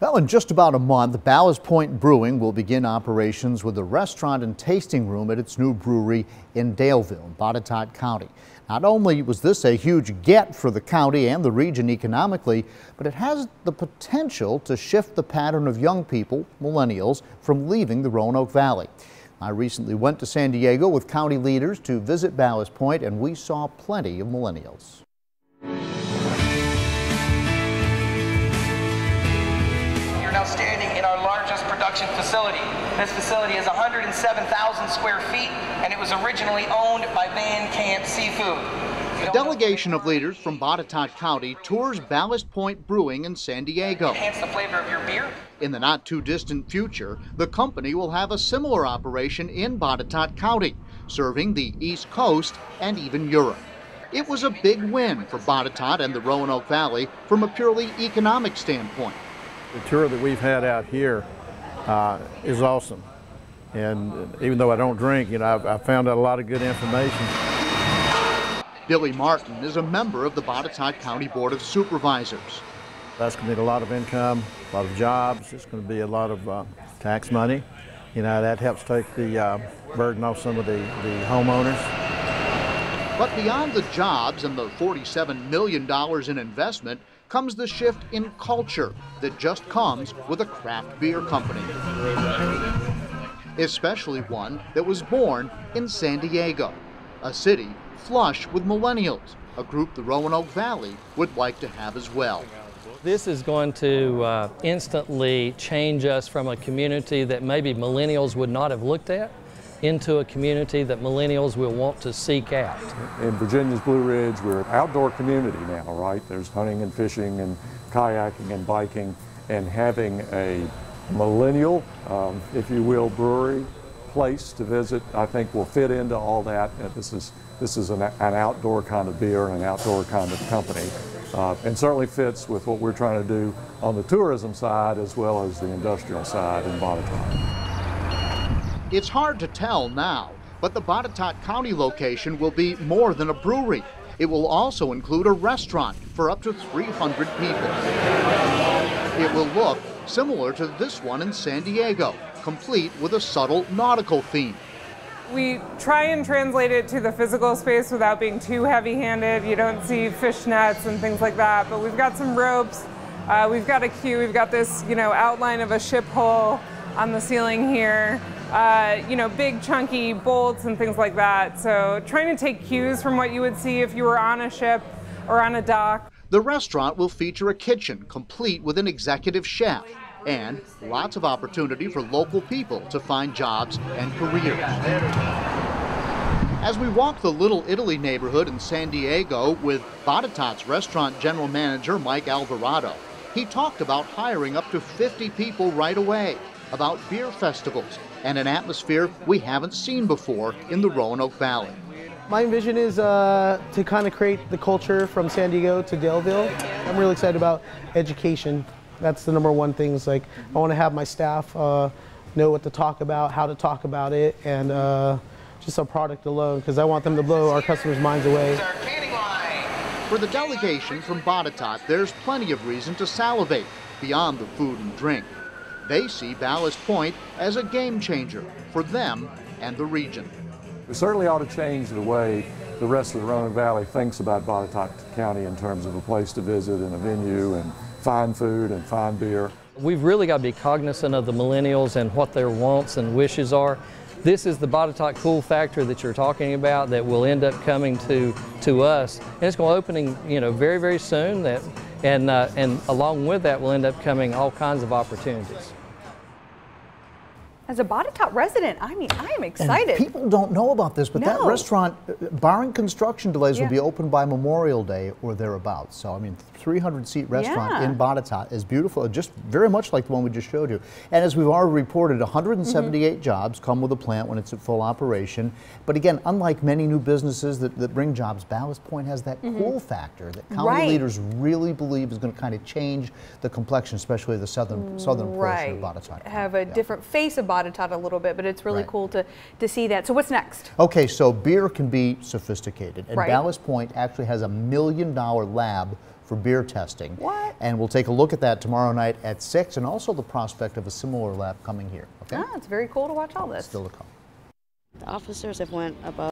Well, in just about a month, Ballast Point Brewing will begin operations with a restaurant and tasting room at its new brewery in Daleville, Botetourt County. Not only was this a huge get for the county and the region economically, but it has the potential to shift the pattern of young people, millennials, from leaving the Roanoke Valley. I recently went to San Diego with county leaders to visit Ballast Point, and we saw plenty of millennials. Now standing in our largest production facility. This facility is 107,000 square feet, and it was originally owned by Van Camp Seafood. A delegation of leaders from Botetourt County tours Ballast Point Brewing in San Diego. Enhance the flavor of your beer. In the not-too-distant future, the company will have a similar operation in Botetourt County, serving the East Coast and even Europe. It was a big win for Botetourt and the Roanoke Valley from a purely economic standpoint. The tour that we've had out here is awesome, and even though I don't drink, I found out a lot of good information. Billy Martin is a member of the Botetourt County Board of Supervisors. That's going to be a lot of income, a lot of jobs. It's going to be a lot of tax money. That helps take the burden off some of the homeowners. But beyond the jobs and the $47 million in investment comes the shift in culture that just comes with a craft beer company. Especially one that was born in San Diego, a city flush with millennials, a group the Roanoke Valley would like to have as well. This is going to instantly change us from a community that maybe millennials would not have looked at into a community that millennials will want to seek out. In Virginia's Blue Ridge, we're an outdoor community now, right? There's hunting and fishing and kayaking and biking, and having a millennial, if you will, brewery place to visit, I think will fit into all that. This is an outdoor kind of beer and an outdoor kind of company, and certainly fits with what we're trying to do on the tourism side as well as the industrial side in Botetourt. It's hard to tell now, but the Botetourt County location will be more than a brewery. It will also include a restaurant for up to 300 people. It will look similar to this one in San Diego, complete with a subtle nautical theme. We try and translate it to the physical space without being too heavy-handed. You don't see fish nets and things like that, but we've got some ropes, we've got a queue, we've got this outline of a ship hull on the ceiling here. Big chunky bolts and things like that. So trying to take cues from what you would see if you were on a ship or on a dock. The restaurant will feature a kitchen complete with an executive chef and lots of opportunity for local people to find jobs and careers. As we walk the Little Italy neighborhood in San Diego with Botetourt's restaurant general manager Mike Alvarado, he talked about hiring up to 50 people right away, about beer festivals, and an atmosphere we haven't seen before in the Roanoke Valley. My vision is to kind of create the culture from San Diego to Daleville. I'm really excited about education. That's the #1 thing. Is like I want to have my staff know what to talk about, how to talk about it, and just a product alone, because I want them to blow our customers' minds away. For the delegation from Botetourt, there's plenty of reason to salivate beyond the food and drink. They see Ballast Point as a game changer for them and the region. We certainly ought to change the way the rest of the Roanoke Valley thinks about Botetourt County in terms of a place to visit and a venue and fine food and fine beer. We've really got to be cognizant of the millennials and what their wants and wishes are. This is the Botetourt cool factor that you're talking about that will end up coming to us, and it's going to opening very, very soon. And along with that will end up coming all kinds of opportunities. As a Botetourt resident, I am excited. And people don't know about this, but that restaurant, barring construction delays, will be open by Memorial Day or thereabouts. So, 300-seat restaurant in Botetourt is beautiful, just very much like the one we just showed you. And as we've already reported, 178 jobs come with the plant when it's at full operation. But again, unlike many new businesses that bring jobs, Ballast Point has that cool factor that county leaders really believe is going to kind of change the complexion, especially the southern portion of Botetourt. Have a different face of Botetourt a little bit, but it's really cool to see that. So what's next? Okay, so beer can be sophisticated, and Ballast Point actually has a $1 million lab for beer testing. What? And we'll take a look at that tomorrow night at 6, and also the prospect of a similar lab coming here. Okay? Ah, it's very cool to watch all this. Still to come. The officers have went above